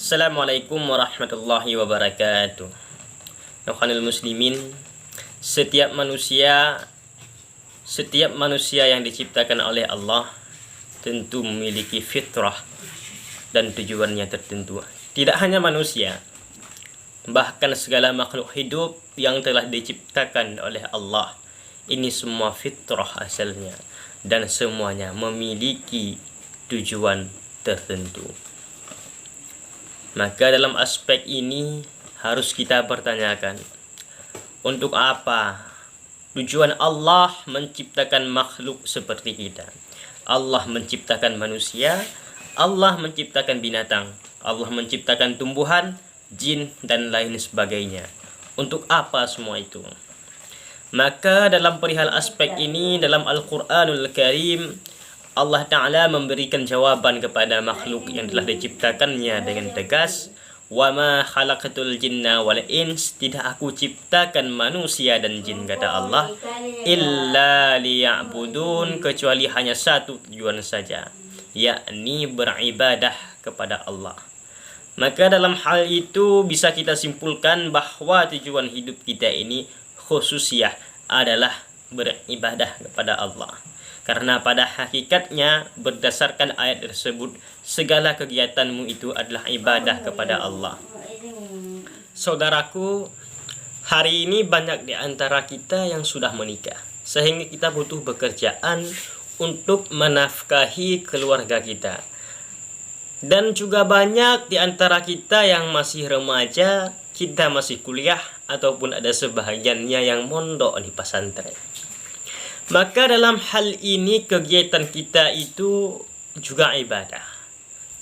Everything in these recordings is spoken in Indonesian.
Assalamualaikum warahmatullahi wabarakatuh. Ikhwanul muslimin, setiap manusia yang diciptakan oleh Allah tentu memiliki fitrah dan tujuannya tertentu. Tidak hanya manusia, bahkan segala makhluk hidup yang telah diciptakan oleh Allah, ini semua fitrah asalnya dan semuanya memiliki tujuan tertentu. Maka dalam aspek ini harus kita pertanyakan, untuk apa tujuan Allah menciptakan makhluk seperti kita? Allah menciptakan manusia, Allah menciptakan binatang, Allah menciptakan tumbuhan, jin, dan lain sebagainya. Untuk apa semua itu? Maka dalam perihal aspek ini, dalam Al-Quranul Karim, Allah Ta'ala memberikan jawaban kepada makhluk yang telah diciptakannya dengan tegas. Wa ma khalaqatul jinna wal ins, tidak aku ciptakan manusia dan jin, kata Allah, illa liya'budun, kecuali hanya satu tujuan saja, yakni beribadah kepada Allah. Maka dalam hal itu bisa kita simpulkan bahwa tujuan hidup kita ini khususiyah adalah beribadah kepada Allah. Karena pada hakikatnya berdasarkan ayat tersebut, segala kegiatanmu itu adalah ibadah kepada Allah. Saudaraku, hari ini banyak di antara kita yang sudah menikah, sehingga kita butuh pekerjaan untuk menafkahi keluarga kita. Dan juga banyak di antara kita yang masih remaja, kita masih kuliah, ataupun ada sebahagiannya yang mondok di pesantren. Maka dalam hal ini kegiatan kita itu juga ibadah.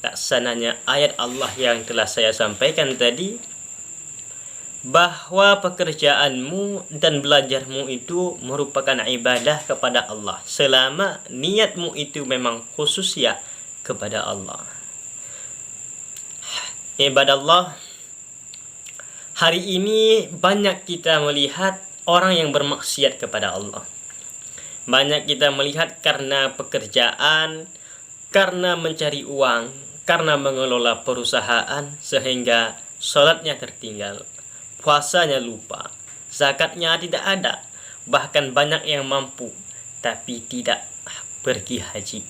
Laksananya ayat Allah yang telah saya sampaikan tadi, bahwa pekerjaanmu dan belajarmu itu merupakan ibadah kepada Allah, selama niatmu itu memang khusus ya kepada Allah. Ibadah Allah, hari ini banyak kita melihat orang yang bermaksiat kepada Allah. Banyak kita melihat karena pekerjaan, karena mencari uang, karena mengelola perusahaan, sehingga sholatnya tertinggal, puasanya lupa, zakatnya tidak ada. Bahkan banyak yang mampu tapi tidak pergi haji.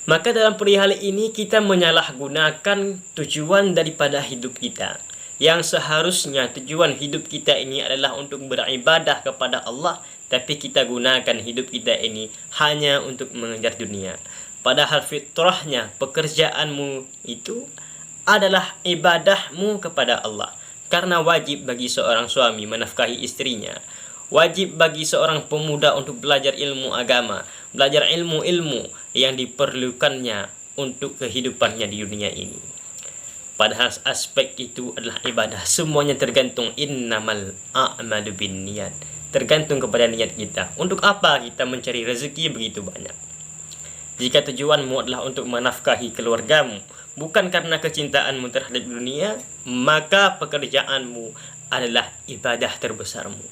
Maka dalam perihal ini kita menyalahgunakan tujuan daripada hidup kita, yang seharusnya tujuan hidup kita ini adalah untuk beribadah kepada Allah, tapi kita gunakan hidup kita ini hanya untuk mengejar dunia. Padahal fitrahnya pekerjaanmu itu adalah ibadahmu kepada Allah. Karena wajib bagi seorang suami menafkahi istrinya, wajib bagi seorang pemuda untuk belajar ilmu agama, belajar ilmu-ilmu yang diperlukannya untuk kehidupannya di dunia ini. Padahal aspek itu adalah ibadah. Semuanya tergantung, innamal a'malu binniyat, tergantung kepada niat kita. Untuk apa kita mencari rezeki begitu banyak? Jika tujuanmu adalah untuk menafkahi keluargamu, bukan karena kecintaanmu terhadap dunia, maka pekerjaanmu adalah ibadah terbesarmu.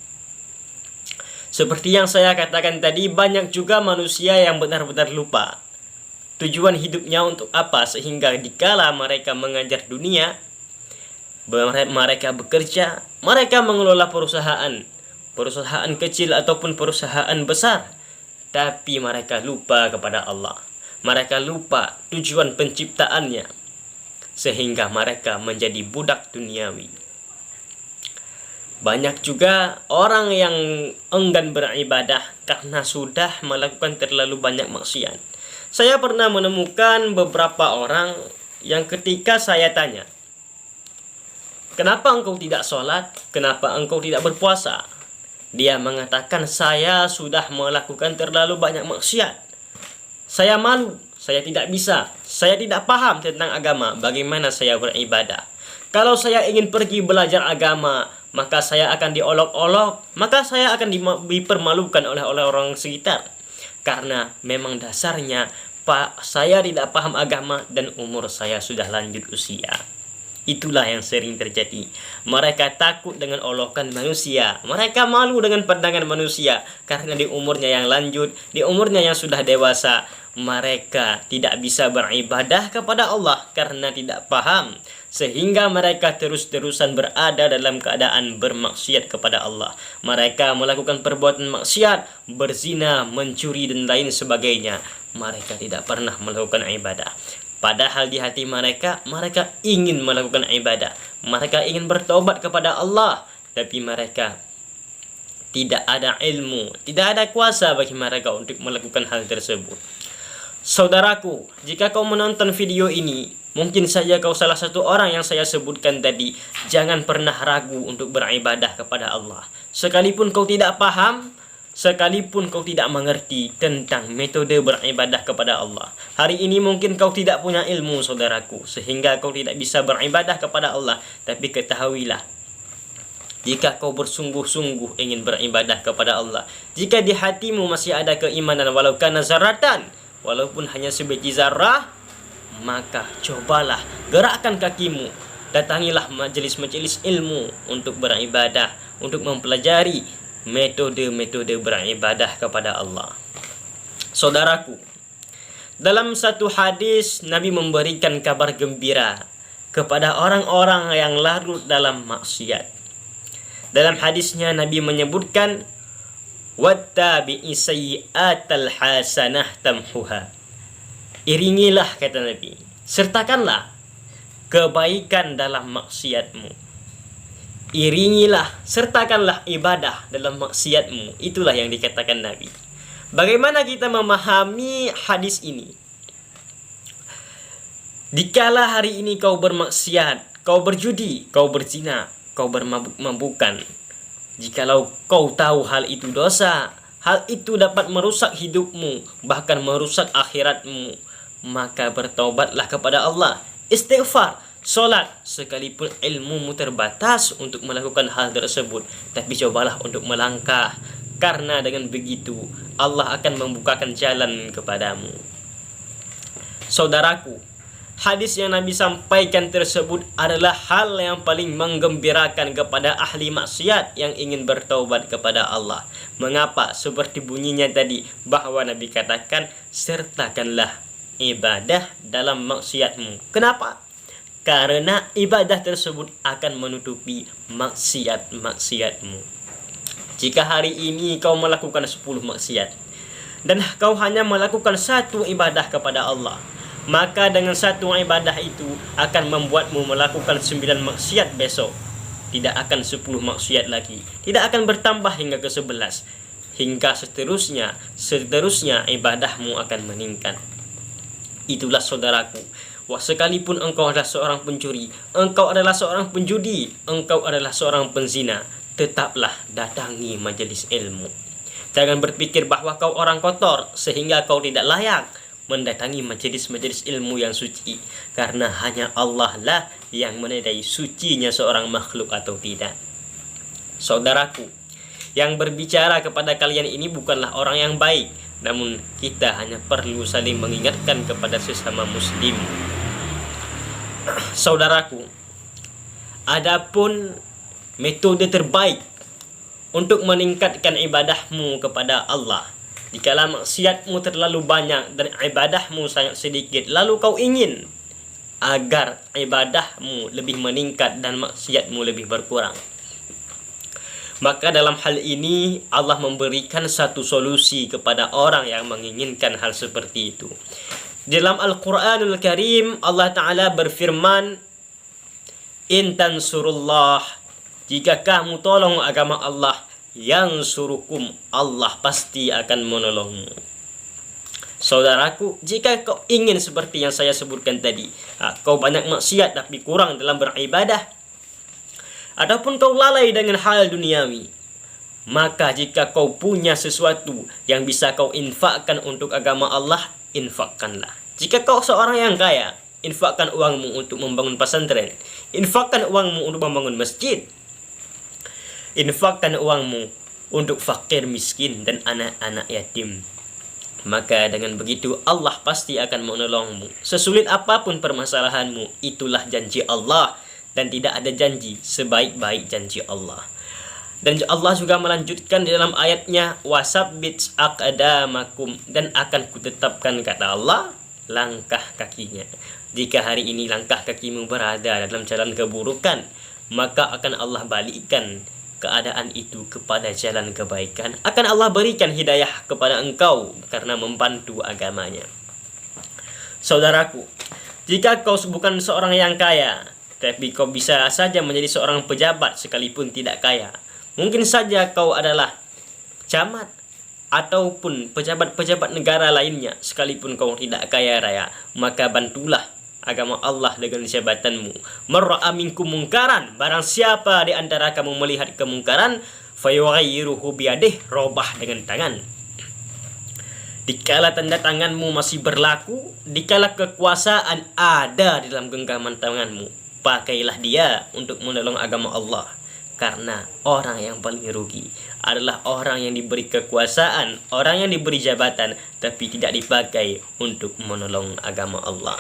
Seperti yang saya katakan tadi, banyak juga manusia yang benar-benar lupa tujuan hidupnya untuk apa, sehingga dikala mereka mengajar dunia, mereka bekerja, mereka mengelola perusahaan kecil ataupun perusahaan besar, tapi mereka lupa kepada Allah. Mereka lupa tujuan penciptaannya, sehingga mereka menjadi budak duniawi. Banyak juga orang yang enggan beribadah karena sudah melakukan terlalu banyak maksiat. Saya pernah menemukan beberapa orang yang ketika saya tanya, kenapa engkau tidak sholat? Kenapa engkau tidak berpuasa? Dia mengatakan, saya sudah melakukan terlalu banyak maksiat. Saya malu, saya tidak bisa, saya tidak paham tentang agama, bagaimana saya beribadah. Kalau saya ingin pergi belajar agama, maka saya akan diolok-olok, maka saya akan dipermalukan oleh orang sekitar. Karena memang dasarnya saya tidak paham agama dan umur saya sudah lanjut usia. Itulah yang sering terjadi. Mereka takut dengan olokan manusia. Mereka malu dengan pandangan manusia. Karena di umurnya yang lanjut, di umurnya yang sudah dewasa, mereka tidak bisa beribadah kepada Allah karena tidak paham, sehingga mereka terus-terusan berada dalam keadaan bermaksiat kepada Allah. Mereka melakukan perbuatan maksiat, berzina, mencuri dan lain sebagainya. Mereka tidak pernah melakukan ibadah. Padahal di hati mereka ingin melakukan ibadah. Mereka ingin bertobat kepada Allah, tapi mereka tidak ada ilmu, tidak ada kuasa bagi mereka untuk melakukan hal tersebut. Saudaraku, jika kau menonton video ini, mungkin saja kau salah satu orang yang saya sebutkan tadi. Jangan pernah ragu untuk beribadah kepada Allah. Sekalipun kau tidak paham, sekalipun kau tidak mengerti tentang metode beribadah kepada Allah. Hari ini mungkin kau tidak punya ilmu, saudaraku, sehingga kau tidak bisa beribadah kepada Allah. Tapi ketahuilah, jika kau bersungguh-sungguh ingin beribadah kepada Allah, jika di hatimu masih ada keimanan walau kana zaratan, walaupun hanya sebiji zarah, maka cobalah gerakkan kakimu, datangilah majelis-majelis ilmu untuk beribadah, untuk mempelajari metode-metode beribadah kepada Allah. Saudaraku, dalam satu hadis Nabi memberikan kabar gembira kepada orang-orang yang larut dalam maksiat. Dalam hadisnya Nabi menyebutkan, wattabi'i sayyi'atal hasanah tamhuha. Iringilah, kata Nabi, sertakanlah kebaikan dalam maksiatmu. Iringilah, sertakanlah ibadah dalam maksiatmu. Itulah yang dikatakan Nabi. Bagaimana kita memahami hadis ini? Dikala hari ini kau bermaksiat, kau berjudi, kau berzina, kau bermabuk-mabukan, jikalau kau tahu hal itu dosa, hal itu dapat merusak hidupmu, bahkan merusak akhiratmu, maka bertaubatlah kepada Allah, istighfar, solat, sekalipun ilmumu terbatas untuk melakukan hal tersebut, tapi cobalah untuk melangkah, karena dengan begitu Allah akan membukakan jalan kepadamu. Saudaraku, hadis yang Nabi sampaikan tersebut adalah hal yang paling menggembirakan kepada ahli maksiat yang ingin bertaubat kepada Allah. Mengapa? Seperti bunyinya tadi, bahwa Nabi katakan, sertakanlah ibadah dalam maksiatmu. Kenapa? Karena ibadah tersebut akan menutupi maksiat-maksiatmu. Jika hari ini kau melakukan 10 maksiat, dan kau hanya melakukan satu ibadah kepada Allah, maka dengan satu ibadah itu akan membuatmu melakukan 9 maksiat besok. Tidak akan 10 maksiat lagi. Tidak akan bertambah hingga ke 11. Hingga seterusnya ibadahmu akan meningkat. Itulah saudaraku, wah, sekalipun engkau adalah seorang pencuri, engkau adalah seorang penjudi, engkau adalah seorang penzina, tetaplah datangi majelis ilmu. Jangan berpikir bahwa kau orang kotor sehingga kau tidak layak mendatangi majelis-majelis ilmu yang suci, karena hanya Allah lah yang menandai sucinya seorang makhluk atau tidak. Saudaraku, yang berbicara kepada kalian ini bukanlah orang yang baik, namun kita hanya perlu saling mengingatkan kepada sesama muslim. Saudaraku, adapun metode terbaik untuk meningkatkan ibadahmu kepada Allah, jikalau maksiatmu terlalu banyak dan ibadahmu sangat sedikit, lalu kau ingin agar ibadahmu lebih meningkat dan maksiatmu lebih berkurang, maka dalam hal ini Allah memberikan satu solusi kepada orang yang menginginkan hal seperti itu. Dalam Al-Quranul Karim, Allah Ta'ala berfirman, in tansurullah, jika kamu tolong agama Allah, yansurukum, Allah pasti akan menolongmu. Saudaraku, jika kau ingin seperti yang saya sebutkan tadi, kau banyak maksiat tapi kurang dalam beribadah, ataupun kau lalai dengan hal duniawi, maka jika kau punya sesuatu yang bisa kau infakkan untuk agama Allah, infakkanlah. Jika kau seorang yang kaya, infakkan uangmu untuk membangun pesantren, infakkan uangmu untuk membangun masjid, infakkan uangmu untuk fakir miskin dan anak-anak yatim. Maka dengan begitu Allah pasti akan menolongmu. Sesulit apapun permasalahanmu, itulah janji Allah, dan tidak ada janji sebaik-baik janji Allah. Dan Allah juga melanjutkan di dalam ayatnya, wasabbit aqdamakum, dan akan kutetapkan, kata Allah, langkah kakinya. Jika hari ini langkah kakimu berada dalam jalan keburukan, maka akan Allah balikkan keadaan itu kepada jalan kebaikan. Akan Allah berikan hidayah kepada engkau karena membantu agamanya. Saudaraku, jika kau bukan seorang yang kaya, tapi kau bisa saja menjadi seorang pejabat sekalipun tidak kaya. Mungkin saja kau adalah camat ataupun pejabat-pejabat negara lainnya, sekalipun kau tidak kaya raya, maka bantulah agama Allah dengan jabatanmu. Marra'a minkum mungkaran, barang siapa di antara kamu melihat kemungkaran, fayughayyiruhu biyadihi, robah dengan tangan. Dikala tanda tanganmu masih berlaku, dikala kekuasaan ada di dalam genggaman tanganmu, pakailah dia untuk menolong agama Allah. Karena orang yang paling rugi adalah orang yang diberi kekuasaan, orang yang diberi jabatan, tapi tidak dipakai untuk menolong agama Allah.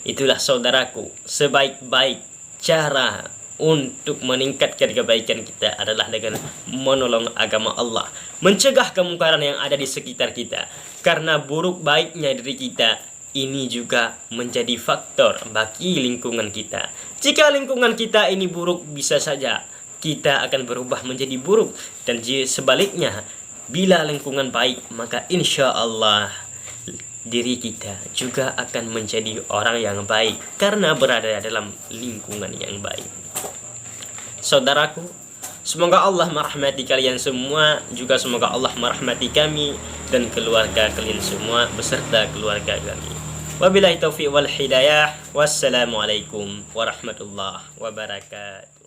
Itulah saudaraku, sebaik-baik cara untuk meningkatkan kebaikan kita adalah dengan menolong agama Allah, mencegah kemungkaran yang ada di sekitar kita. Karena buruk baiknya diri kita ini juga menjadi faktor bagi lingkungan kita. Jika lingkungan kita ini buruk, bisa saja kita akan berubah menjadi buruk. Dan sebaliknya, bila lingkungan baik, maka insya Allah diri kita juga akan menjadi orang yang baik karena berada dalam lingkungan yang baik. Saudaraku, semoga Allah merahmati kalian semua, juga semoga Allah merahmati kami dan keluarga kalian semua beserta keluarga kami. Wabillahi taufiq wal hidayah. Wassalamualaikum warahmatullahi wabarakatuh.